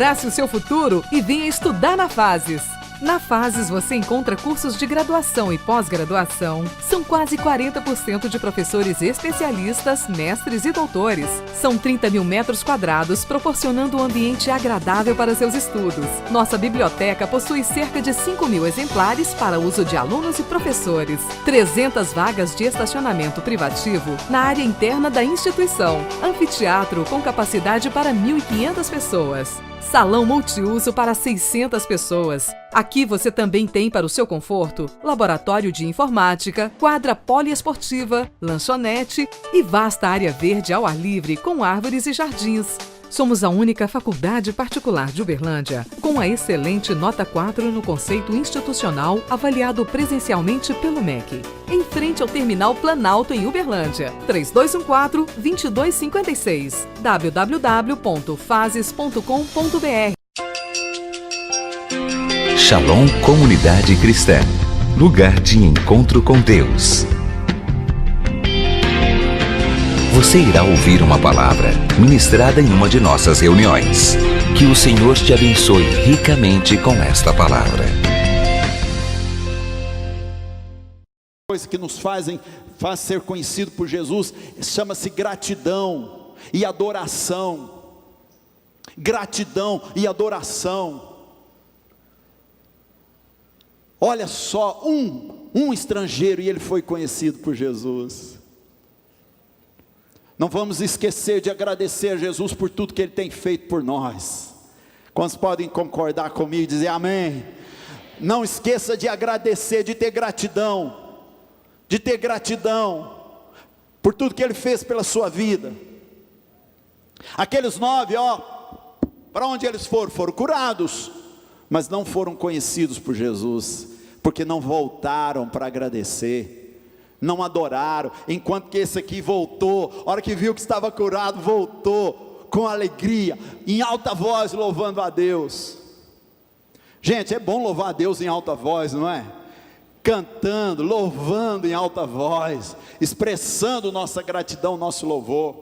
Abrace o seu futuro e venha estudar na Fases. Na Fases você encontra cursos de graduação e pós-graduação. São quase 40% de professores especialistas, mestres e doutores. São 30 mil metros quadrados, proporcionando um ambiente agradável para seus estudos. Nossa biblioteca possui cerca de 5 mil exemplares para uso de alunos e professores. 300 vagas de estacionamento privativo na área interna da instituição. Anfiteatro com capacidade para 1.500 pessoas. Salão multiuso para 600 pessoas. Aqui você também tem para o seu conforto laboratório de informática, quadra poliesportiva, lanchonete e vasta área verde ao ar livre com árvores e jardins. Somos a única faculdade particular de Uberlândia com a excelente nota 4 no conceito institucional avaliado presencialmente pelo MEC. Em frente ao Terminal Planalto em Uberlândia. 3214-2256 www.fases.com.br. Shalom Comunidade Cristã, lugar de encontro com Deus. Você irá ouvir uma palavra ministrada em uma de nossas reuniões. Que o Senhor te abençoe ricamente com esta palavra. Coisa que nos faz ser conhecido por Jesus chama-se gratidão e adoração. Gratidão e adoração. Olha só, um estrangeiro e ele foi conhecido por Jesus. Não vamos esquecer de agradecer a Jesus por tudo que Ele tem feito por nós. Quantos podem concordar comigo e dizer amém? Não esqueça de agradecer, de ter gratidão por tudo que Ele fez pela sua vida. Aqueles 9, para onde eles foram? Foram curados, mas não foram conhecidos por Jesus, porque não voltaram para agradecer. Não adoraram, enquanto que esse aqui voltou, a hora que viu que estava curado, voltou com alegria, em alta voz louvando a Deus. Gente, é bom louvar a Deus em alta voz, não é? Cantando, louvando em alta voz, expressando nossa gratidão, nosso louvor.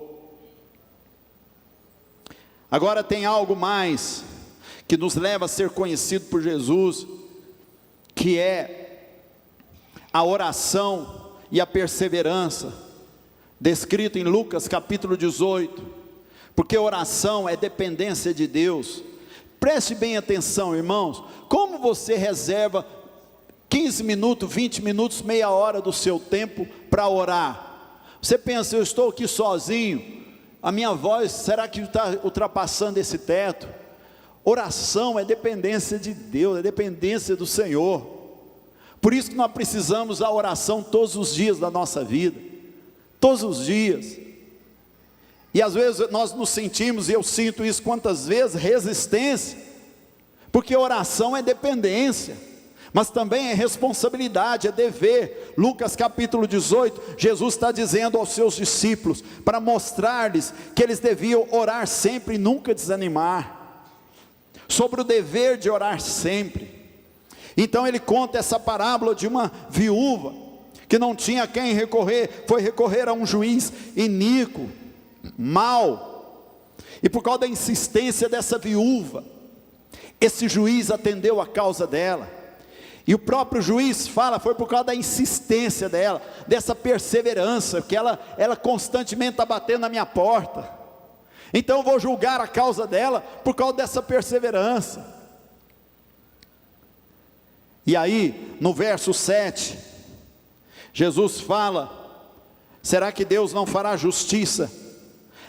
Agora tem algo mais, que nos leva a ser conhecido por Jesus, que é a oração e a perseverança, descrito em Lucas capítulo 18, porque oração é dependência de Deus. Preste bem atenção, irmãos, como você reserva 15 minutos, 20 minutos, meia hora do seu tempo para orar? Você pensa, eu estou aqui sozinho, a minha voz, será que está ultrapassando esse teto? Oração é dependência de Deus, é dependência do Senhor. Por isso que nós precisamos da oração todos os dias da nossa vida, todos os dias. E às vezes nós nos sentimos, e eu sinto isso quantas vezes, resistência, porque oração é dependência, mas também é responsabilidade, é dever. Lucas capítulo 18, Jesus está dizendo aos seus discípulos, para mostrar-lhes que eles deviam orar sempre e nunca desanimar, sobre o dever de orar sempre. Então ele conta essa parábola de uma viúva, que não tinha a quem recorrer, foi recorrer a um juiz iníquo, mau, e por causa da insistência dessa viúva, esse juiz atendeu a causa dela, e o próprio juiz fala, foi por causa da insistência dela, dessa perseverança, que ela constantemente está batendo na minha porta, então eu vou julgar a causa dela, por causa dessa perseverança. E aí, no verso 7, Jesus fala, será que Deus não fará justiça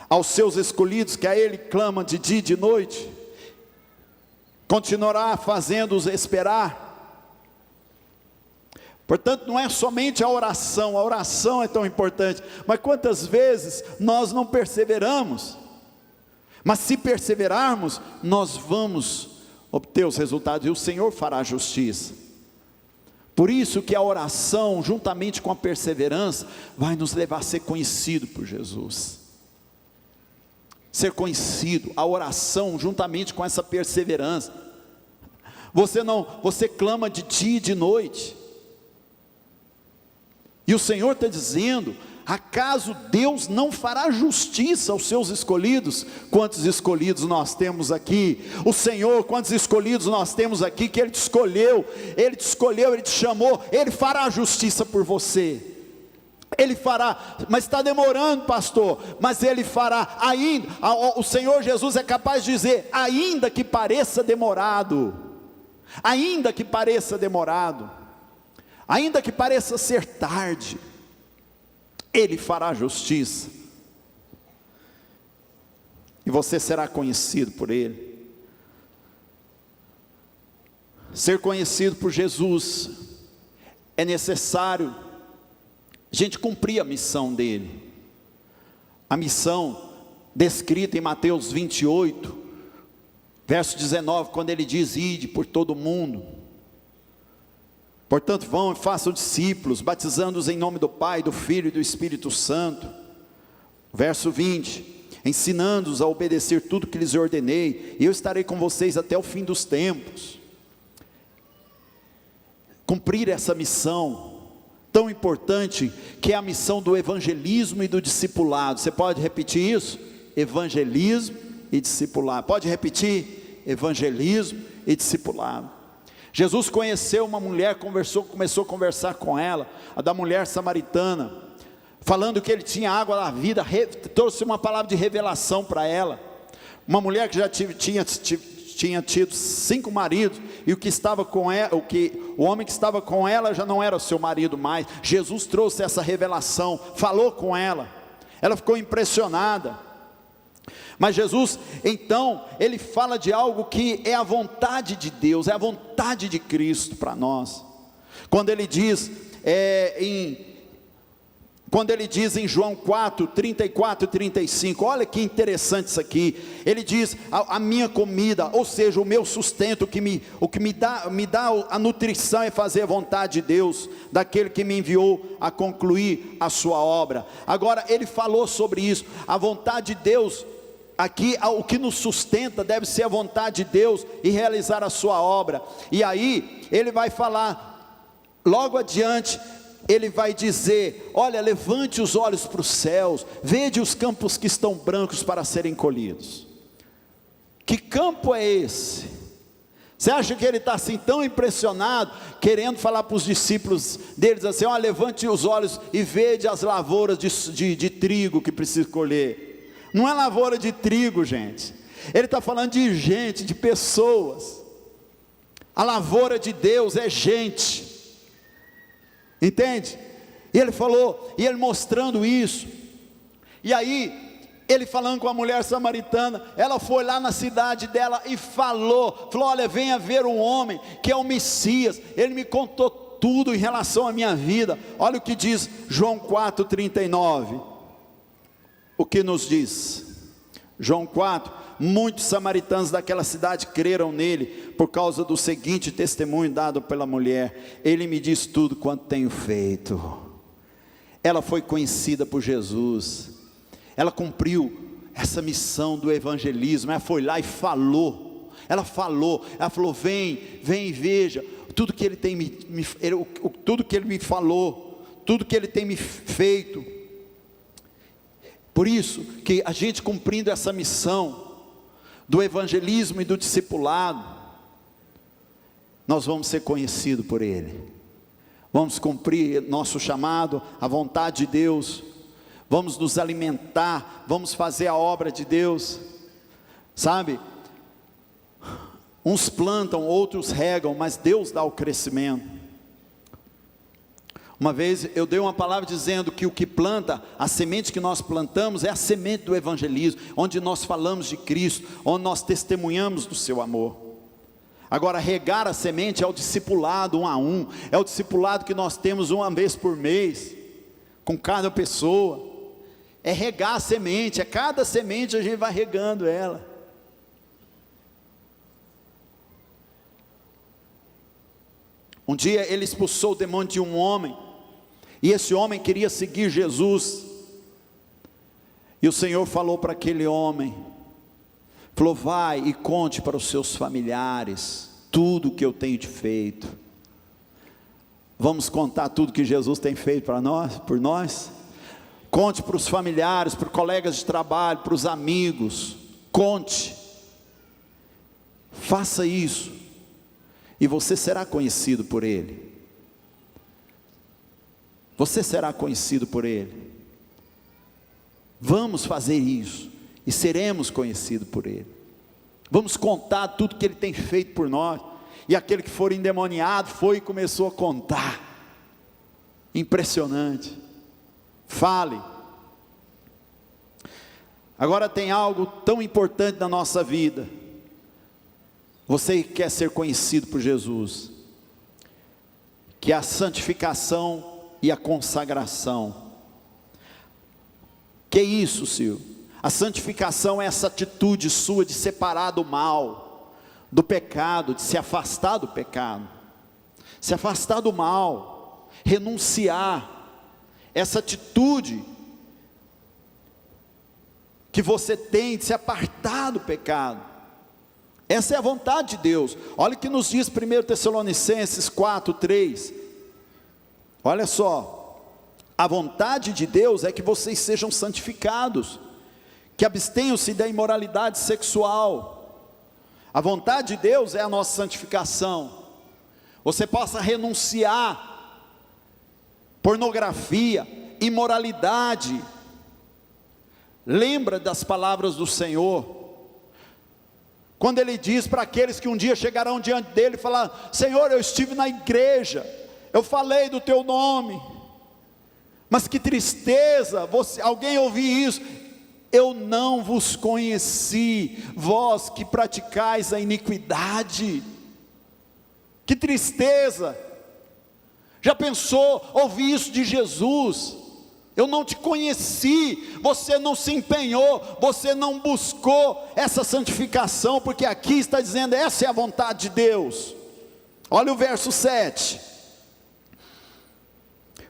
aos seus escolhidos, que a Ele clama de dia e de noite? Continuará fazendo-os esperar? Portanto, não é somente a oração é tão importante, mas quantas vezes nós não perseveramos? Mas se perseverarmos, nós vamos obter os resultados, e o Senhor fará justiça. Por isso que a oração, juntamente com a perseverança, vai nos levar a ser conhecido por Jesus. Ser conhecido, a oração, juntamente com essa perseverança. Você clama de dia e de noite. E o Senhor está dizendo, Acaso Deus não fará justiça aos seus escolhidos? Quantos escolhidos nós temos aqui? O Senhor, quantos escolhidos nós temos aqui, que Ele te escolheu, Ele te chamou, Ele fará justiça por você. Ele fará, mas está demorando, pastor, mas Ele fará ainda. O Senhor Jesus é capaz de dizer, ainda que pareça demorado, ainda que pareça demorado, ainda que pareça ser tarde, Ele fará justiça, e você será conhecido por Ele. Ser conhecido por Jesus, é necessário a gente cumprir a missão dEle, a missão descrita em Mateus 28, verso 19, quando Ele diz, ide por todo o mundo, portanto vão e façam discípulos, batizando-os em nome do Pai, do Filho e do Espírito Santo. Verso 20, ensinando-os a obedecer tudo que lhes ordenei, e eu estarei com vocês até o fim dos tempos. Cumprir essa missão tão importante, que é a missão do evangelismo e do discipulado. Você pode repetir isso? Evangelismo e discipulado. Pode repetir? Evangelismo e discipulado. Jesus conheceu uma mulher, começou a conversar com ela, a da mulher samaritana, falando que Ele tinha água da vida, trouxe uma palavra de revelação para ela. Uma mulher que já tinha tido 5 maridos, e o homem que estava com ela já não era seu marido mais. Jesus trouxe essa revelação, falou com ela, ela ficou impressionada. Mas Jesus, então, Ele fala de algo que é a vontade de Deus, é a vontade de Cristo para nós. Quando Ele diz em João 4, 34 e 35, olha que interessante isso aqui. Ele diz, a minha comida, ou seja, o meu sustento, o que me dá a nutrição é fazer a vontade de Deus, daquele que me enviou a concluir a sua obra. Agora Ele falou sobre isso, a vontade de Deus. Aqui o que nos sustenta deve ser a vontade de Deus e realizar a sua obra. E aí Ele vai falar, logo adiante, Ele vai dizer, olha, levante os olhos para os céus, vede os campos que estão brancos para serem colhidos. Que campo é esse? Você acha que Ele está assim tão impressionado, querendo falar para os discípulos deles assim, olha, levante os olhos e vede as lavouras de trigo que precisa colher? Não é lavoura de trigo, gente. Ele está falando de gente, de pessoas. A lavoura de Deus é gente. Entende? E Ele falou, e Ele mostrando isso. E aí, Ele falando com a mulher samaritana, ela foi lá na cidade dela e falou, olha, venha ver um homem que é o Messias. Ele me contou tudo em relação à minha vida. Olha o que diz João 4, 39. O que nos diz? João 4, muitos samaritanos daquela cidade creram nele, por causa do seguinte testemunho dado pela mulher, ele me diz tudo quanto tenho feito. Ela foi conhecida por Jesus, ela cumpriu essa missão do evangelismo, ela foi lá e falou, ela falou, vem e veja, tudo que ele tem tudo que ele me falou, tudo que ele tem me feito. Por isso que a gente cumprindo essa missão do evangelismo e do discipulado, nós vamos ser conhecidos por Ele, vamos cumprir nosso chamado, a vontade de Deus, vamos nos alimentar, vamos fazer a obra de Deus, sabe? Uns plantam, outros regam, mas Deus dá o crescimento. Uma vez eu dei uma palavra dizendo que o que planta, a semente que nós plantamos é a semente do evangelismo, onde nós falamos de Cristo, onde nós testemunhamos do seu amor. Agora, regar a semente é o discipulado 1 a 1, é o discipulado que nós temos uma vez por mês, com cada pessoa, é regar a semente, cada semente a gente vai regando ela. Um dia Ele expulsou o demônio de um homem, e esse homem queria seguir Jesus, e o Senhor falou para aquele homem, falou, vai e conte para os seus familiares, tudo que eu tenho te feito. Vamos contar tudo que Jesus tem feito para nós, por nós? Conte para os familiares, para os colegas de trabalho, para os amigos. Conte. Faça isso. E você será conhecido por Ele. Você será conhecido por Ele. Vamos fazer isso. E seremos conhecidos por Ele. Vamos contar tudo que Ele tem feito por nós. E aquele que for endemoniado foi e começou a contar. Impressionante. Fale. Agora tem algo tão importante na nossa vida. Você quer ser conhecido por Jesus, que é a santificação e a consagração. Que é isso, Silvio? A santificação é essa atitude sua de separar do mal, do pecado, de se afastar do pecado, se afastar do mal, renunciar. Essa atitude que você tem de se apartar do pecado. Essa é a vontade de Deus. Olha o que nos diz 1 Tessalonicenses 4:3. Olha só, a vontade de Deus é que vocês sejam santificados, que abstenham-se da imoralidade sexual. A vontade de Deus é a nossa santificação. Você possa renunciar pornografia, imoralidade. Lembra das palavras do Senhor, quando Ele diz para aqueles que um dia chegarão diante dEle e falar: Senhor, eu estive na igreja, eu falei do Teu nome, mas que tristeza, alguém ouvir isso: eu não vos conheci, vós que praticais a iniquidade. Que tristeza! Já pensou ouvir isso de Jesus? Eu não te conheci, você não se empenhou, você não buscou essa santificação, porque aqui está dizendo, essa é a vontade de Deus. Olha o verso 7.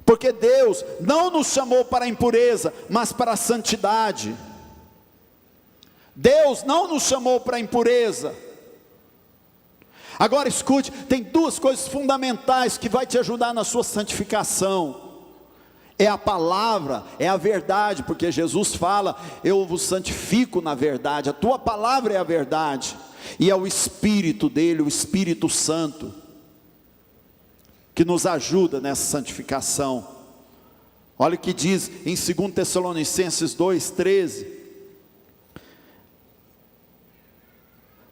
Porque Deus não nos chamou para a impureza, mas para a santidade. Deus não nos chamou para a impureza. Agora escute, tem duas coisas fundamentais que vai te ajudar na sua santificação. É a palavra, é a verdade, porque Jesus fala: eu vos santifico na verdade. A tua palavra é a verdade. E é o Espírito dele, o Espírito Santo, que nos ajuda nessa santificação. Olha o que diz em 2 Tessalonicenses 2:13.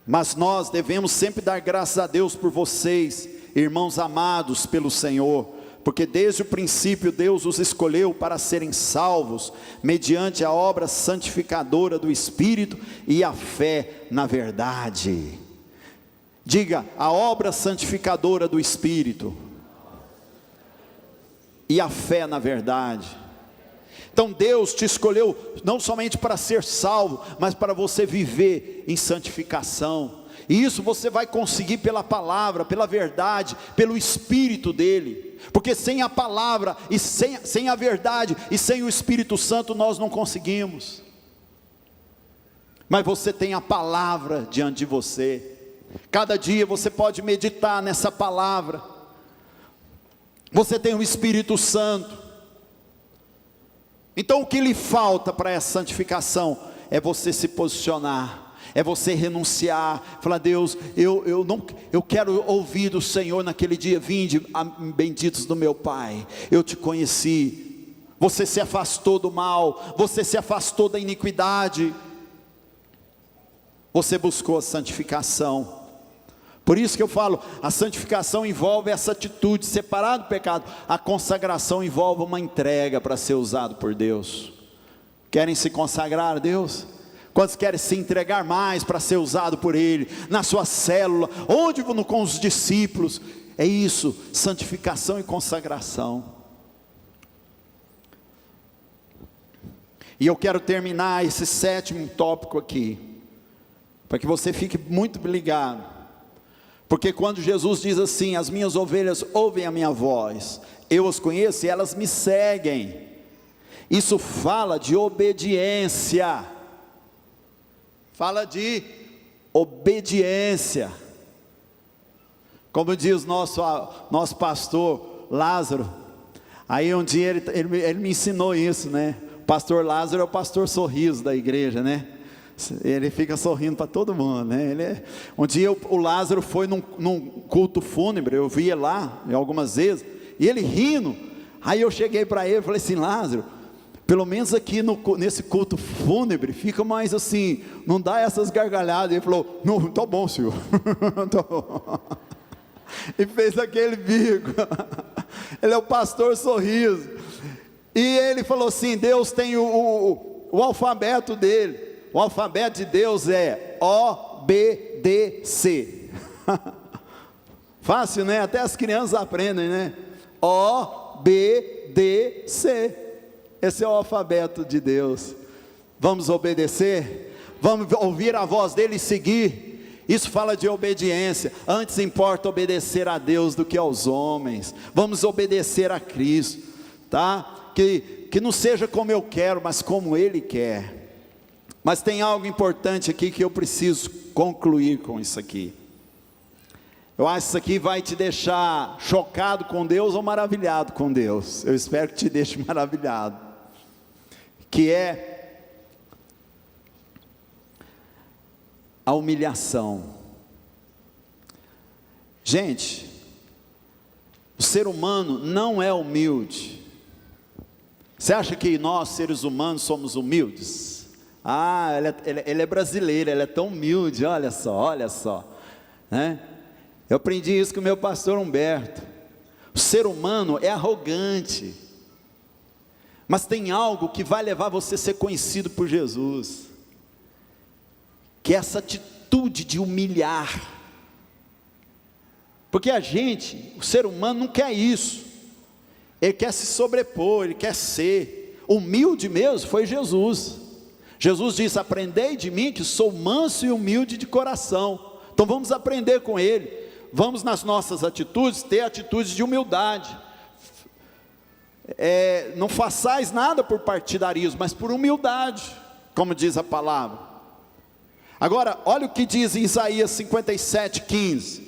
Mas nós devemos sempre dar graças a Deus por vocês, irmãos amados pelo Senhor, porque desde o princípio Deus os escolheu para serem salvos, mediante a obra santificadora do Espírito e a fé na verdade. Diga, a obra santificadora do Espírito e a fé na verdade. Então Deus te escolheu não somente para ser salvo, mas para você viver em santificação. E isso você vai conseguir pela palavra, pela verdade, pelo Espírito dele. Porque sem a palavra, e sem a verdade, e sem o Espírito Santo, nós não conseguimos. Mas você tem a palavra diante de você. Cada dia você pode meditar nessa palavra. Você tem o Espírito Santo. Então o que lhe falta para essa santificação é você se posicionar, é você renunciar, falar: Deus, eu quero ouvir do Senhor naquele dia: vinde, benditos do meu Pai, eu te conheci. Você se afastou do mal, você se afastou da iniquidade, você buscou a santificação. Por isso que eu falo, a santificação envolve essa atitude, separar do pecado. A consagração envolve uma entrega para ser usado por Deus. Querem se consagrar a Deus? Quantos querem se entregar mais para ser usado por Ele? Na sua célula, onde com os discípulos? É isso, santificação e consagração. E eu quero terminar esse 7º tópico aqui, para que você fique muito ligado. Porque quando Jesus diz assim: as minhas ovelhas ouvem a minha voz, eu as conheço e elas me seguem. Isso fala de obediência. Fala de obediência. Como diz nosso pastor Lázaro, aí um dia ele me ensinou isso, né? Pastor Lázaro é o pastor sorriso da igreja, né? Ele fica sorrindo para todo mundo, né? Um dia o Lázaro foi num culto fúnebre, eu via lá algumas vezes, e ele rindo. Aí eu cheguei para ele e falei assim: Lázaro, pelo menos aqui nesse culto fúnebre, fica mais assim, não dá essas gargalhadas. Ele falou: não, tá bom, senhor. Tá bom. E fez aquele bico. Ele é o pastor sorriso. E ele falou assim: Deus tem o alfabeto dele. O alfabeto de Deus é O-B-D-C. Fácil, né? Até as crianças aprendem, né? O-B-D-C. Esse é o alfabeto de Deus. Vamos obedecer? Vamos ouvir a voz dele e seguir? Isso fala de obediência. Antes importa obedecer a Deus do que aos homens. Vamos obedecer a Cristo, tá? Que não seja como eu quero, mas como Ele quer. Mas tem algo importante aqui que eu preciso concluir com isso aqui. Eu acho que isso aqui vai te deixar chocado com Deus ou maravilhado com Deus. Eu espero que te deixe maravilhado. Que é a humilhação. Gente, o ser humano não é humilde. Você acha que nós, seres humanos, somos humildes? Ah, ele é brasileiro, ele é tão humilde, olha só, né? Eu aprendi isso com o meu pastor Humberto. O ser humano é arrogante, mas tem algo que vai levar você a ser conhecido por Jesus, que é essa atitude de humilhar. Porque o ser humano não quer isso, ele quer se sobrepor, ele quer ser humilde mesmo. Foi Jesus. Jesus disse: aprendei de mim que sou manso e humilde de coração. Então vamos aprender com Ele. Vamos nas nossas atitudes ter atitudes de humildade. Não façais nada por partidarismo, mas por humildade, como diz a palavra. Agora, olha o que diz em Isaías 57:15.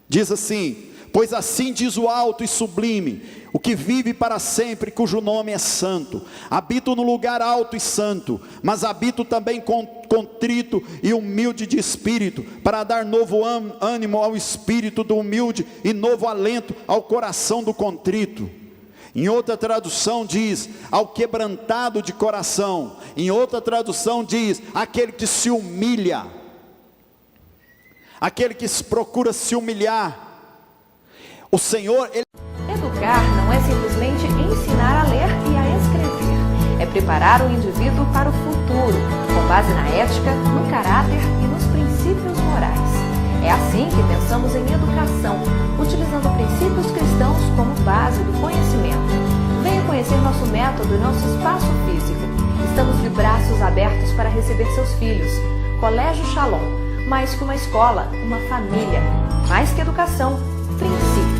Diz assim: pois assim diz o alto e sublime, o que vive para sempre, cujo nome é santo. Habito no lugar alto e santo, mas habito também contrito e humilde de espírito, para dar novo ânimo ao espírito do humilde e novo alento ao coração do contrito. Em outra tradução diz: ao quebrantado de coração. Em outra tradução diz: aquele que se humilha, aquele que procura se humilhar. O Senhor, Ele... Educar não é simplesmente ensinar a ler e a escrever. É preparar o indivíduo para o futuro, com base na ética, no caráter e nos princípios morais. É assim que pensamos em educação, utilizando princípios cristãos como base do conhecimento. Venha conhecer nosso método e nosso espaço físico. Estamos de braços abertos para receber seus filhos. Colégio Shalom, mais que uma escola, uma família. Mais que educação, princípios.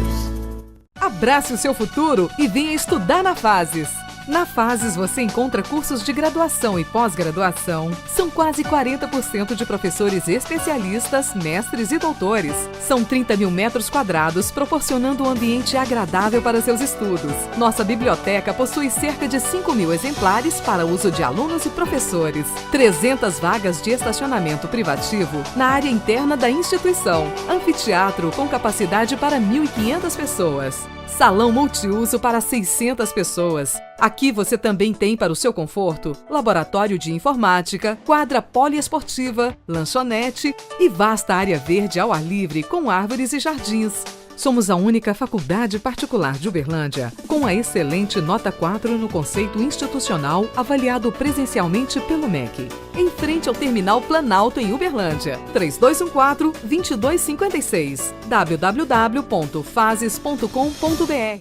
Abrace o seu futuro e venha estudar na Fases. Na Fases você encontra cursos de graduação e pós-graduação. São quase 40% de professores especialistas, mestres e doutores. São 30 mil metros quadrados, proporcionando um ambiente agradável para seus estudos. Nossa biblioteca possui cerca de 5 mil exemplares para uso de alunos e professores. 300 vagas de estacionamento privativo na área interna da instituição. Anfiteatro com capacidade para 1.500 pessoas. Salão multiuso para 600 pessoas. Aqui você também tem, para o seu conforto, laboratório de informática, quadra poliesportiva, lanchonete e vasta área verde ao ar livre com árvores e jardins. Somos a única faculdade particular de Uberlândia com a excelente nota 4 no conceito institucional avaliado presencialmente pelo MEC. Em frente ao Terminal Planalto em Uberlândia. 3214-2256. www.fases.com.br.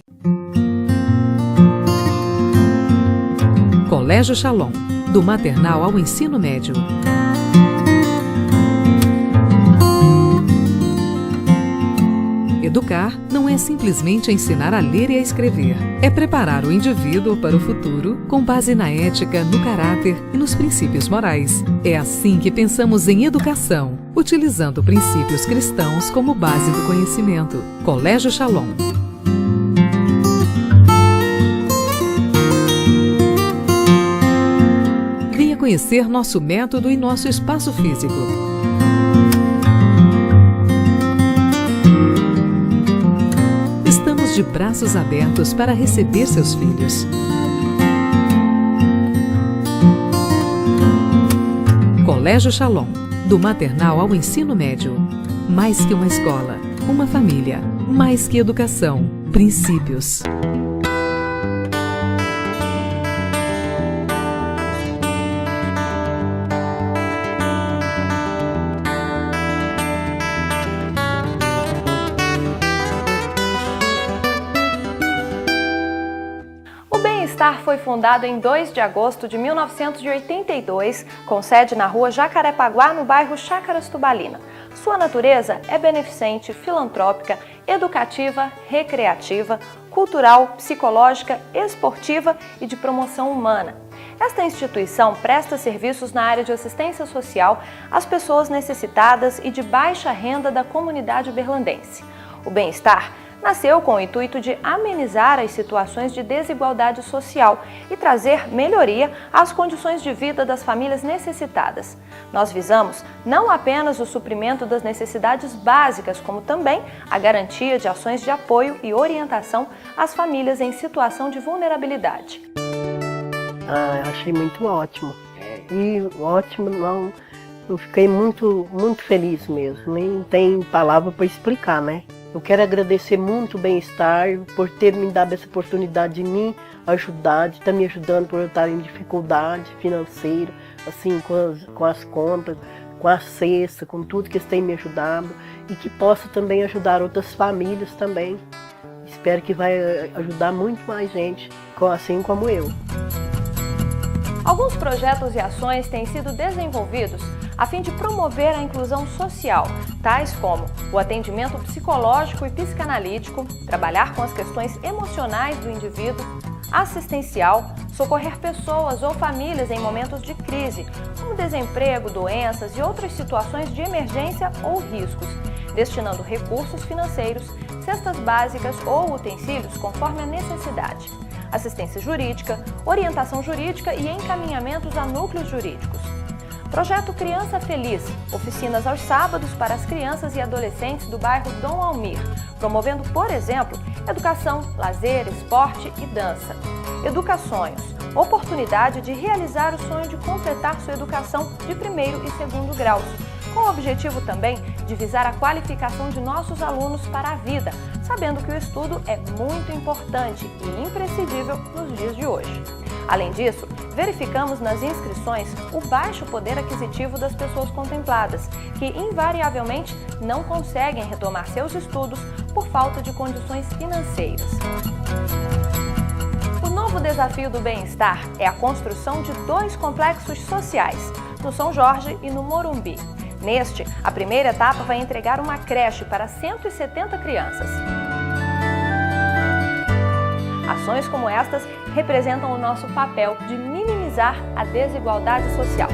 Colégio Shalom, do maternal ao ensino médio. Educar não é simplesmente ensinar a ler e a escrever. É preparar o indivíduo para o futuro com base na ética, no caráter e nos princípios morais. É assim que pensamos em educação, utilizando princípios cristãos como base do conhecimento. Colégio Shalom. conhecer nosso método e nosso espaço físico. Estamos de braços abertos para receber seus filhos. Colégio Shalom, do maternal ao ensino médio. Mais que uma escola, uma família. Mais que educação, princípios. O Bem-Estar foi fundado em 2 de agosto de 1982, com sede na rua Jacarepaguá, no bairro Chácaras Tubalina. Sua natureza é beneficente, filantrópica, educativa, recreativa, cultural, psicológica, esportiva e de promoção humana. Esta instituição presta serviços na área de assistência social às pessoas necessitadas e de baixa renda da comunidade berlandense. O Bem-Estar nasceu com o intuito de amenizar as situações de desigualdade social e trazer melhoria às condições de vida das famílias necessitadas. Nós visamos não apenas o suprimento das necessidades básicas, como também a garantia de ações de apoio e orientação às famílias em situação de vulnerabilidade. Eu achei muito ótimo. E ótimo, não, eu fiquei muito feliz mesmo. Nem tem palavra para explicar, né? Eu quero agradecer muito o Bem-Estar por ter me dado essa oportunidade de me ajudar, de estar me ajudando por eu estar em dificuldade financeira, assim, com as contas, com a cesta, com tudo que eles têm me ajudado e que possa também ajudar outras famílias também. Espero que vai ajudar muito mais gente, assim como eu. Alguns projetos e ações têm sido desenvolvidos a fim de promover a inclusão social, tais como o atendimento psicológico e psicanalítico, trabalhar com as questões emocionais do indivíduo, assistencial, socorrer pessoas ou famílias em momentos de crise, como desemprego, doenças e outras situações de emergência ou riscos, destinando recursos financeiros, cestas básicas ou utensílios conforme a necessidade. Assistência jurídica, orientação jurídica e encaminhamentos a núcleos jurídicos. Projeto Criança Feliz, oficinas aos sábados para as crianças e adolescentes do bairro Dom Almir, promovendo, por exemplo, educação, lazer, esporte e dança. Educações, oportunidade de realizar o sonho de completar sua educação de 1º e 2º graus, com o objetivo também de visar a qualificação de nossos alunos para a vida, sabendo que o estudo é muito importante e imprescindível nos dias de hoje. Além disso, verificamos nas inscrições o baixo poder aquisitivo das pessoas contempladas, que invariavelmente não conseguem retomar seus estudos por falta de condições financeiras. O novo desafio do Bem-Estar é a construção de 2 complexos sociais, no São Jorge e no Morumbi. Neste, a primeira etapa vai entregar uma creche para 170 crianças. Ações como estas representam o nosso papel de minimizar a desigualdade social.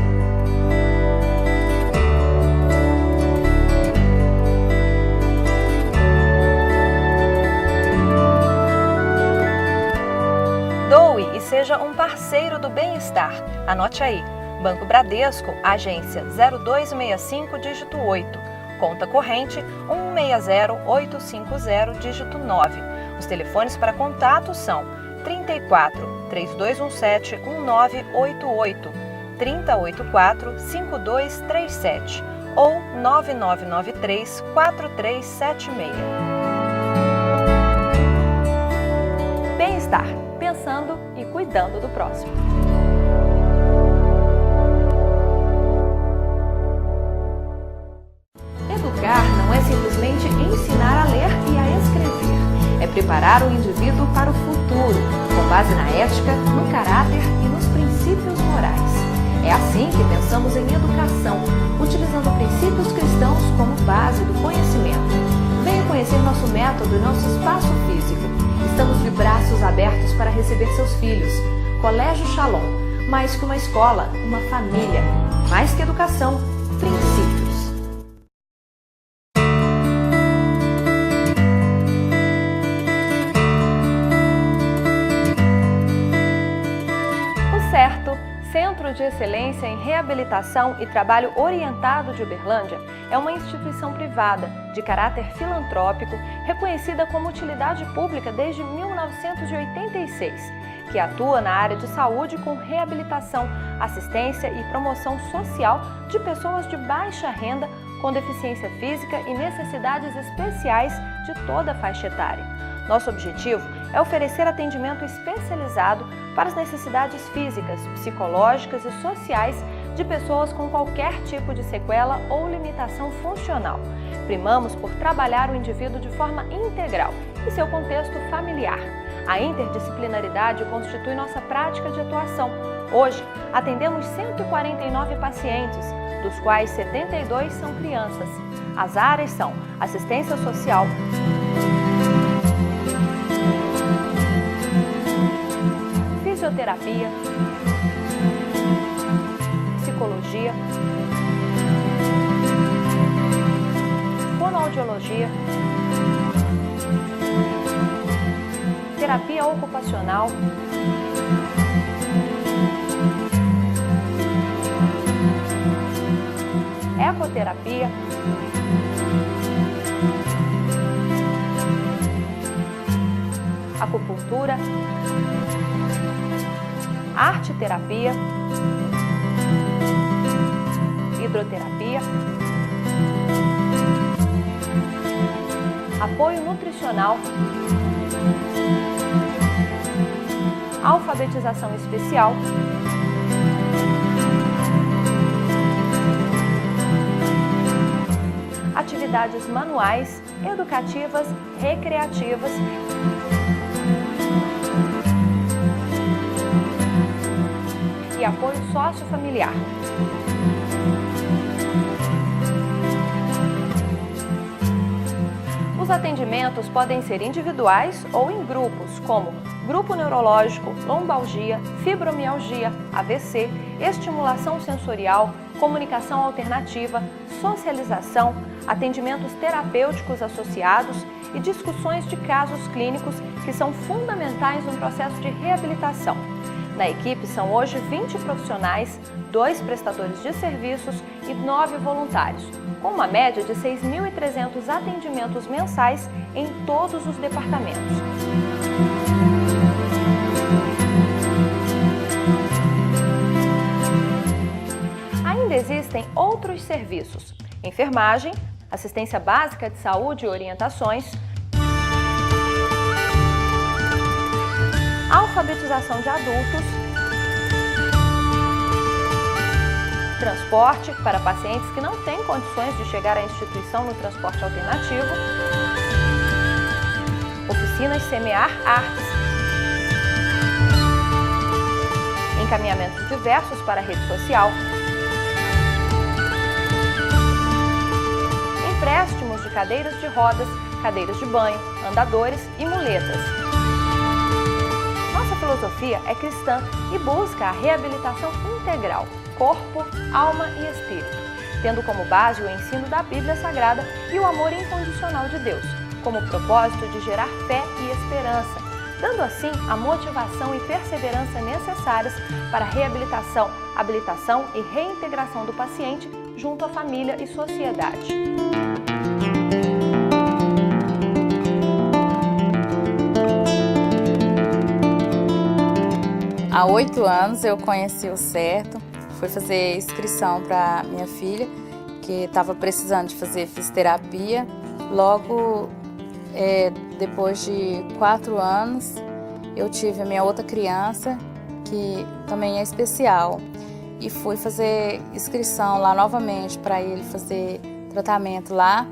Doe e seja um parceiro do Bem-Estar. Anote aí. Banco Bradesco, agência 0265, dígito 8. Conta corrente 160850, dígito 9. Os telefones para contato são 34 3217 1988, 3084 5237 ou 9993 4376. Bem-Estar, pensando e cuidando do próximo. Educar não é simplesmente ensinar a ler e a escrever. É preparar o indivíduo para o futuro, com base na ética, no caráter e nos princípios morais. É assim que pensamos em educação, utilizando princípios cristãos como base do conhecimento. Venha conhecer nosso método e nosso espaço físico. Estamos de braços abertos para receber seus filhos. Colégio Shalom, mais que uma escola, uma família. Mais que educação, princípios. Centro Centro de Excelência em Reabilitação e Trabalho Orientado de Uberlândia é uma instituição privada de caráter filantrópico reconhecida como utilidade pública desde 1986, que atua na área de saúde com reabilitação, assistência e promoção social de pessoas de baixa renda com deficiência física e necessidades especiais de toda a faixa etária. Nosso objetivo é oferecer atendimento especializado para as necessidades físicas, psicológicas e sociais de pessoas com qualquer tipo de sequela ou limitação funcional. Primamos por trabalhar o indivíduo de forma integral e seu contexto familiar. A interdisciplinaridade constitui nossa prática de atuação. Hoje, atendemos 149 pacientes, dos quais 72 são crianças. As áreas são assistência social, fisioterapia, psicologia, fonoaudiologia, terapia ocupacional, ecoterapia, acupuntura, arte-terapia, hidroterapia, apoio nutricional, alfabetização especial, atividades manuais, educativas, recreativas e apoio sociofamiliar. Os atendimentos podem ser individuais ou em grupos, como grupo neurológico, lombalgia, fibromialgia, AVC, estimulação sensorial, comunicação alternativa, socialização, atendimentos terapêuticos associados e discussões de casos clínicos que são fundamentais no processo de reabilitação. Na equipe são hoje 20 profissionais, 2 prestadores de serviços e 9 voluntários, com uma média de 6.300 atendimentos mensais em todos os departamentos. Ainda existem outros serviços: enfermagem, assistência básica de saúde e orientações, alfabetização de adultos, transporte para pacientes que não têm condições de chegar à instituição no transporte alternativo, oficinas Semear Artes, encaminhamentos diversos para a rede social, empréstimos de cadeiras de rodas, cadeiras de banho, andadores e muletas. Nossa filosofia é cristã e busca a reabilitação integral, corpo, alma e espírito, tendo como base o ensino da Bíblia Sagrada e o amor incondicional de Deus, como propósito de gerar fé e esperança, dando assim a motivação e perseverança necessárias para a reabilitação, habilitação e reintegração do paciente junto à família e sociedade. Há 8 anos eu conheci o CERTO, fui fazer inscrição para minha filha, que estava precisando de fazer fisioterapia. Logo, depois de 4 anos, eu tive a minha outra criança, que também é especial, e fui fazer inscrição lá novamente para ele fazer tratamento lá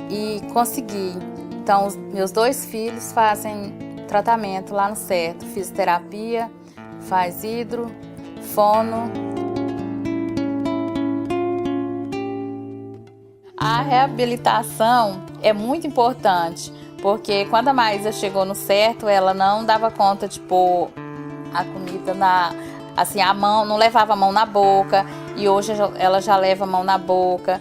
e consegui. Então, os meus 2 filhos fazem tratamento lá no CERTO, fisioterapia, faz hidro, fono. A reabilitação é muito importante, porque quando a Maísa chegou no CERTO, ela não dava conta de pôr a comida a mão, não levava a mão na boca, e hoje ela já leva a mão na boca.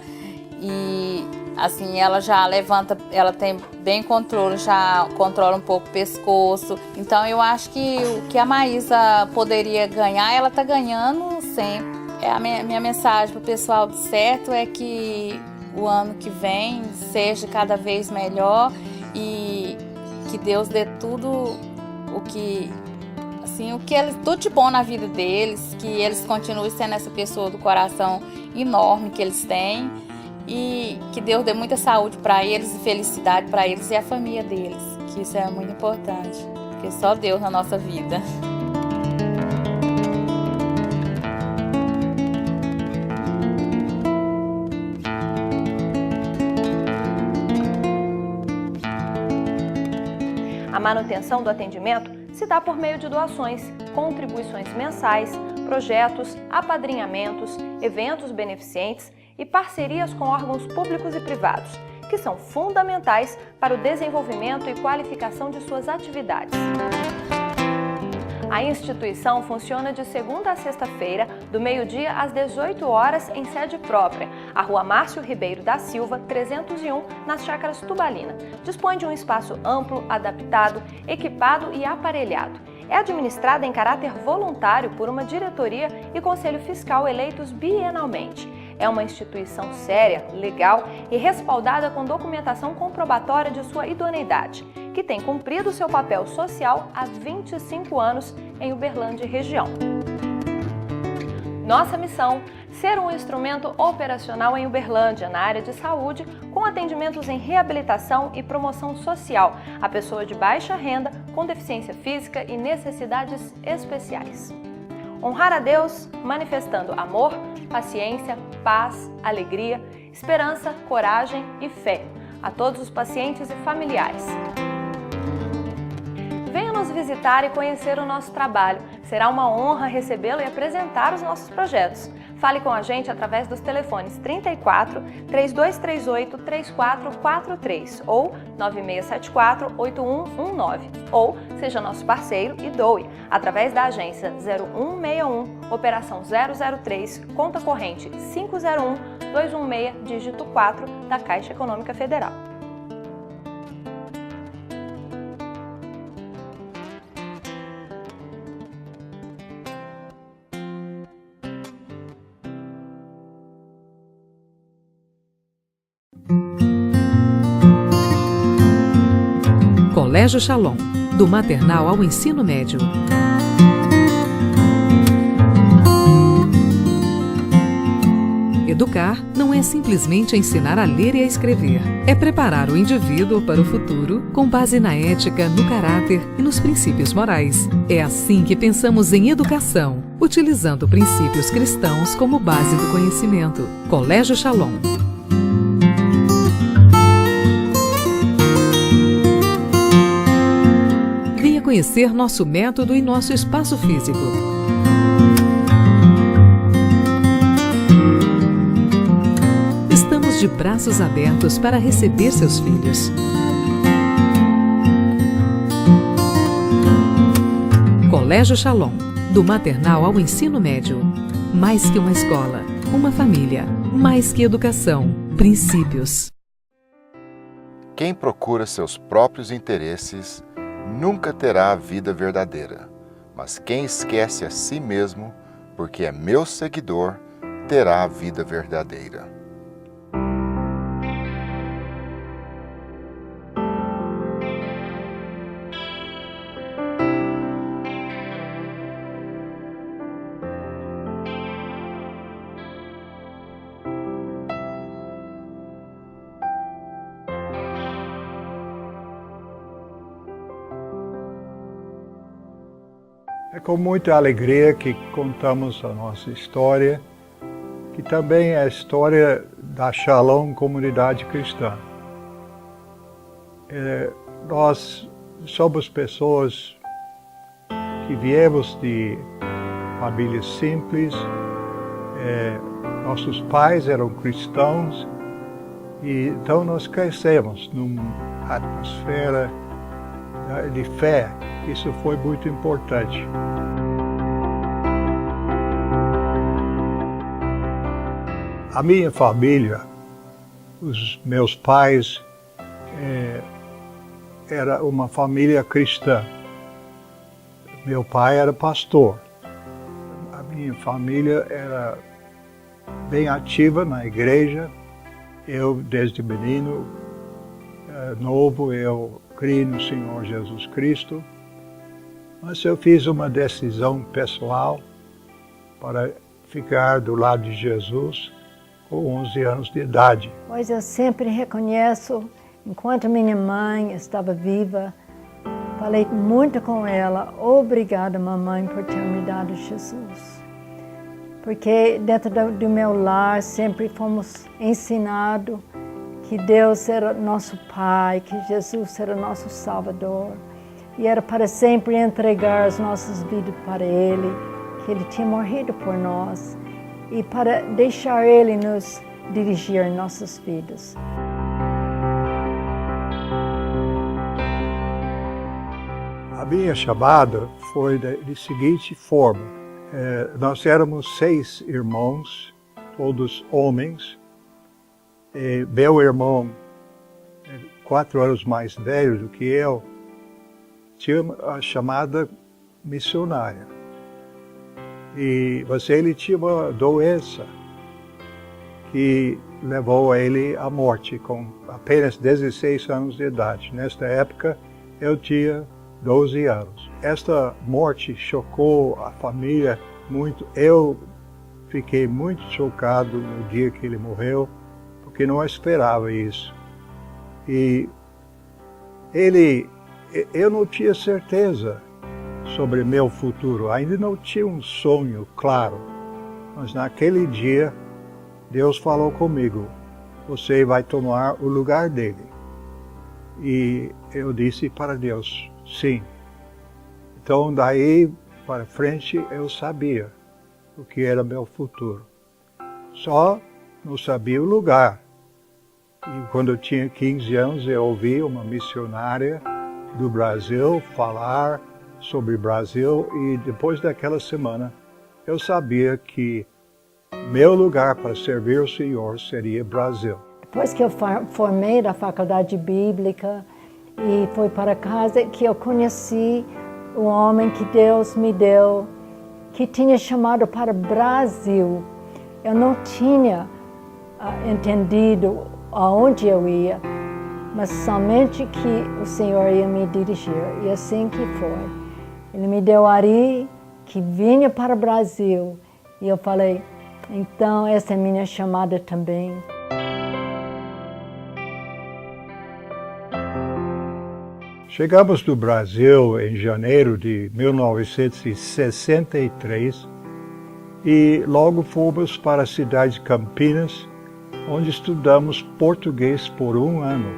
E Assim, ela já levanta, ela tem bem controle, já controla um pouco o pescoço. Então eu acho que o que a Maísa poderia ganhar, ela tá ganhando sempre. A minha mensagem pro pessoal do Certo é que o ano que vem seja cada vez melhor e que Deus dê tudo o que eles, tudo de bom na vida deles, que eles continuem sendo essa pessoa do coração enorme que eles têm e que Deus dê muita saúde para eles e felicidade para eles e a família deles, que isso é muito importante, porque só Deus na nossa vida. A manutenção do atendimento se dá por meio de doações, contribuições mensais, projetos, apadrinhamentos, eventos beneficentes e parcerias com órgãos públicos e privados, que são fundamentais para o desenvolvimento e qualificação de suas atividades. A instituição funciona de segunda a sexta-feira, do meio-dia às 18 horas, em sede própria, a Rua Márcio Ribeiro da Silva, 301, nas Chácaras Tubalina. Dispõe de um espaço amplo, adaptado, equipado e aparelhado. É administrada em caráter voluntário por uma diretoria e conselho fiscal eleitos bienalmente. É uma instituição séria, legal e respaldada com documentação comprobatória de sua idoneidade, que tem cumprido seu papel social há 25 anos em Uberlândia e região. Nossa missão: ser um instrumento operacional em Uberlândia, na área de saúde, com atendimentos em reabilitação e promoção social à pessoa de baixa renda, com deficiência física e necessidades especiais. Honrar a Deus manifestando amor, paciência, paz, alegria, esperança, coragem e fé a todos os pacientes e familiares. Venha nos visitar e conhecer o nosso trabalho. Será uma honra recebê-lo e apresentar os nossos projetos. Fale com a gente através dos telefones 34 3238 3443 ou 9674 8119. Ou seja nosso parceiro e doe através da agência 0161, operação 003, conta corrente 501 216, dígito 4 da Caixa Econômica Federal. Colégio Shalom, do maternal ao ensino médio. Educar não é simplesmente ensinar a ler e a escrever. É preparar o indivíduo para o futuro com base na ética, no caráter e nos princípios morais. É assim que pensamos em educação, utilizando princípios cristãos como base do conhecimento. Colégio Shalom. Venha conhecer nosso método e nosso espaço físico. Estamos de braços abertos para receber seus filhos. Colégio Shalom, do maternal ao ensino médio. Mais que uma escola, uma família, mais que educação, princípios. Quem procura seus próprios interesses nunca terá a vida verdadeira, mas quem esquece a si mesmo, porque é meu seguidor, terá a vida verdadeira. É com muita alegria que contamos a nossa história, que também é a história da Shalom Comunidade Cristã. Nós somos pessoas que viemos de famílias simples, nossos pais eram cristãos, e então nós crescemos numa atmosfera de fé. Isso foi muito importante. A minha família, Os meus pais era uma família cristã. Meu pai era pastor. A minha família era bem ativa na igreja. Eu, desde menino, novo, eu criei no Senhor Jesus Cristo. Mas eu fiz uma decisão pessoal para ficar do lado de Jesus com 11 anos de idade. Pois eu sempre reconheço, enquanto minha mãe estava viva, falei muito com ela, obrigada mamãe por ter me dado Jesus. Porque dentro do meu lar sempre fomos ensinados que Deus era nosso Pai, que Jesus era nosso Salvador. E era para sempre entregar as nossas vidas para Ele, que Ele tinha morrido por nós. E para deixar Ele nos dirigir em nossas vidas. A minha chamada foi da seguinte forma. Nós éramos 6 irmãos, todos homens. Meu irmão, 4 anos mais velho do que eu, tinha a chamada missionária. Ele tinha uma doença que levou ele à morte com apenas 16 anos de idade. Nesta época, eu tinha 12 anos. Esta morte chocou a família muito. Eu fiquei muito chocado no dia que ele morreu, porque não esperava isso. Eu não tinha certeza sobre meu futuro, ainda não tinha um sonho claro, mas naquele dia Deus falou comigo, você vai tomar o lugar dele. E eu disse para Deus, sim. Então daí para frente eu sabia o que era meu futuro, só não sabia o lugar. E quando eu tinha 15 anos eu ouvi uma missionária do Brasil falar sobre o Brasil, e depois daquela semana eu sabia que meu lugar para servir o Senhor seria Brasil. Depois que eu formei da faculdade bíblica e fui para casa, que eu conheci o homem que Deus me deu, que tinha chamado para o Brasil. Eu não tinha entendido aonde eu ia, mas somente que o Senhor ia me dirigir, e assim que foi. Ele me deu Ari, que vinha para o Brasil, e eu falei, então essa é minha chamada também. Chegamos do Brasil em janeiro de 1963 e logo fomos para a cidade de Campinas, onde estudamos português por 1 ano.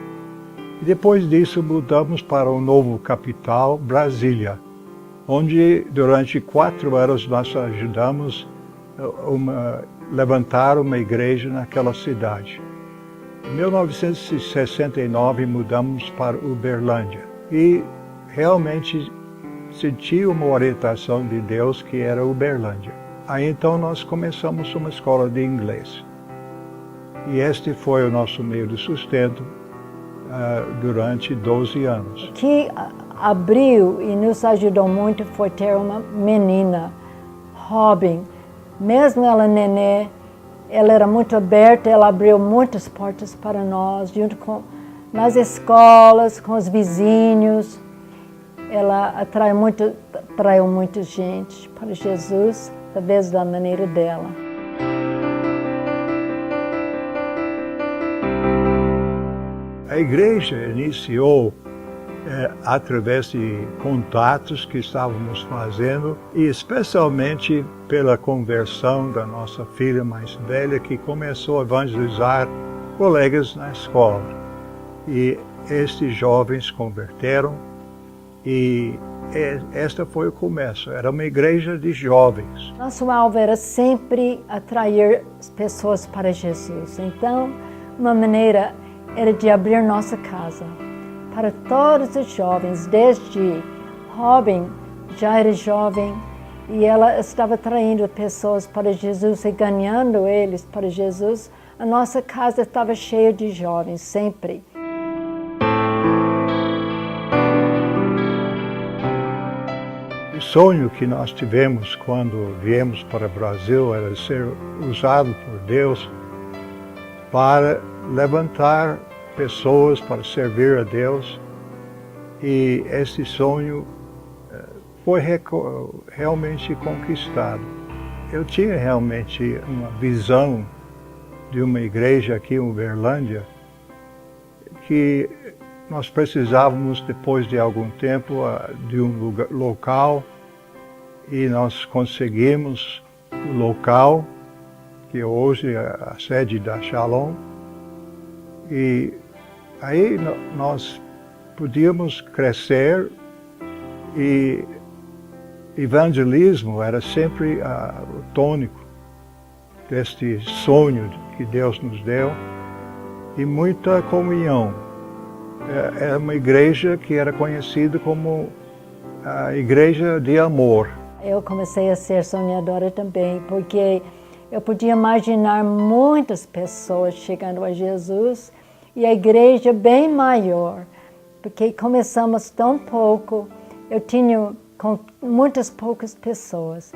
E depois disso mudamos para o novo capital, Brasília, onde durante 4 anos nós ajudamos levantar uma igreja naquela cidade. Em 1969 mudamos para Uberlândia e realmente senti uma orientação de Deus que era Uberlândia. Aí então nós começamos uma escola de inglês. E este foi o nosso meio de sustento durante 12 anos. O que abriu e nos ajudou muito foi ter uma menina, Robin. Mesmo ela nenê, ela era muito aberta, ela abriu muitas portas para nós, junto com nas escolas, com os vizinhos. Ela atraiu muita gente para Jesus, através da maneira dela. A igreja iniciou através de contatos que estávamos fazendo e especialmente pela conversão da nossa filha mais velha, que começou a evangelizar colegas na escola. E estes jovens converteram e este foi o começo. Era uma igreja de jovens. Nosso alvo era sempre atrair as pessoas para Jesus. Então, uma maneira era de abrir nossa casa para todos os jovens, desde Robin já era jovem e ela estava atraindo pessoas para Jesus e ganhando eles para Jesus, a nossa casa estava cheia de jovens, sempre. O sonho que nós tivemos quando viemos para o Brasil era ser usado por Deus para levantar pessoas para servir a Deus, e esse sonho foi realmente conquistado. Eu tinha realmente uma visão de uma igreja aqui em Uberlândia que nós precisávamos, depois de algum tempo, de um local, e nós conseguimos o local, que hoje é a sede da Shalom, e aí nós podíamos crescer, e evangelismo era sempre o tônico deste sonho que Deus nos deu, e muita comunhão. É uma igreja que era conhecida como a igreja de amor. Eu comecei a ser sonhadora também, porque eu podia imaginar muitas pessoas chegando a Jesus e a igreja bem maior, porque começamos tão pouco. Eu tinha com muitas poucas pessoas.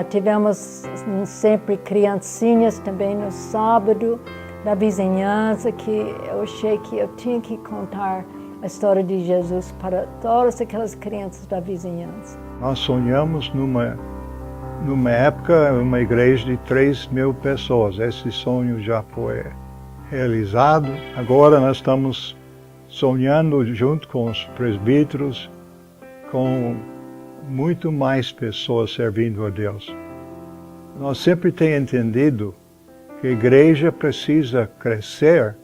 Tivemos sempre criancinhas também no sábado, da vizinhança, que eu achei que eu tinha que contar a história de Jesus para todas aquelas crianças da vizinhança. Nós sonhamos numa época, uma igreja de 3.000 pessoas. Esse sonho já foi realizado. Agora nós estamos sonhando junto com os presbíteros, com muito mais pessoas servindo a Deus. Nós sempre temos entendido que a igreja precisa crescer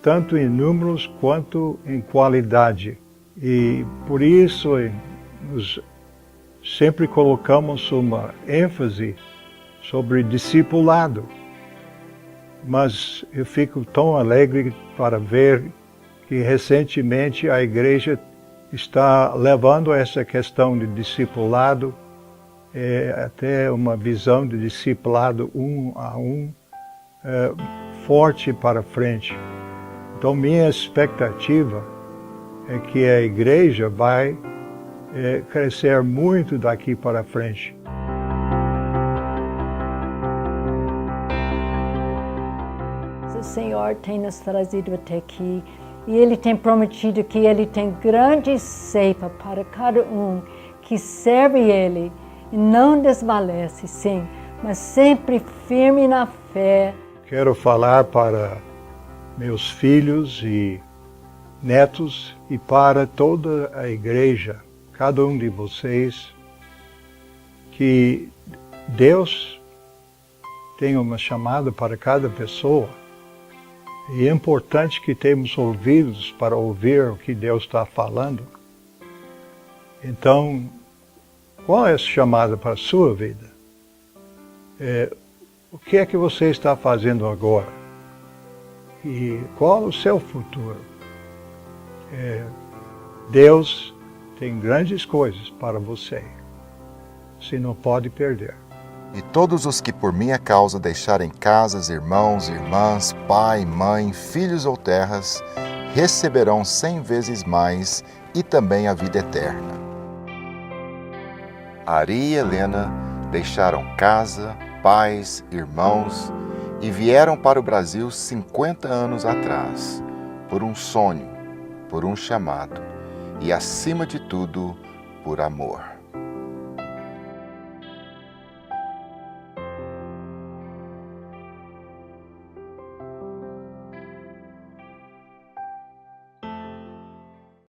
tanto em números quanto em qualidade. E por isso nós sempre colocamos uma ênfase sobre discipulado. Mas eu fico tão alegre para ver que recentemente a igreja está levando essa questão de discipulado, até uma visão de discipulado um a um, forte para frente. Então minha expectativa é que a igreja vai crescer muito daqui para frente. O Senhor tem nos trazido até aqui e Ele tem prometido que Ele tem grande ceifa para cada um que serve Ele e não desvalece, sim, mas sempre firme na fé. Quero falar para meus filhos e netos e para toda a igreja, cada um de vocês, que Deus tem uma chamada para cada pessoa. E é importante que temos ouvidos para ouvir o que Deus está falando. Então, qual é essa chamada para a sua vida? O que é que você está fazendo agora? E qual o seu futuro? Deus tem grandes coisas para você. Você não pode perder. E todos os que por minha causa deixarem casas, irmãos, irmãs, pai, mãe, filhos ou terras, receberão 100 vezes mais e também a vida eterna. Ari e Helena deixaram casa, pais, irmãos e vieram para o Brasil 50 anos atrás, por um sonho, por um chamado e, acima de tudo, por amor.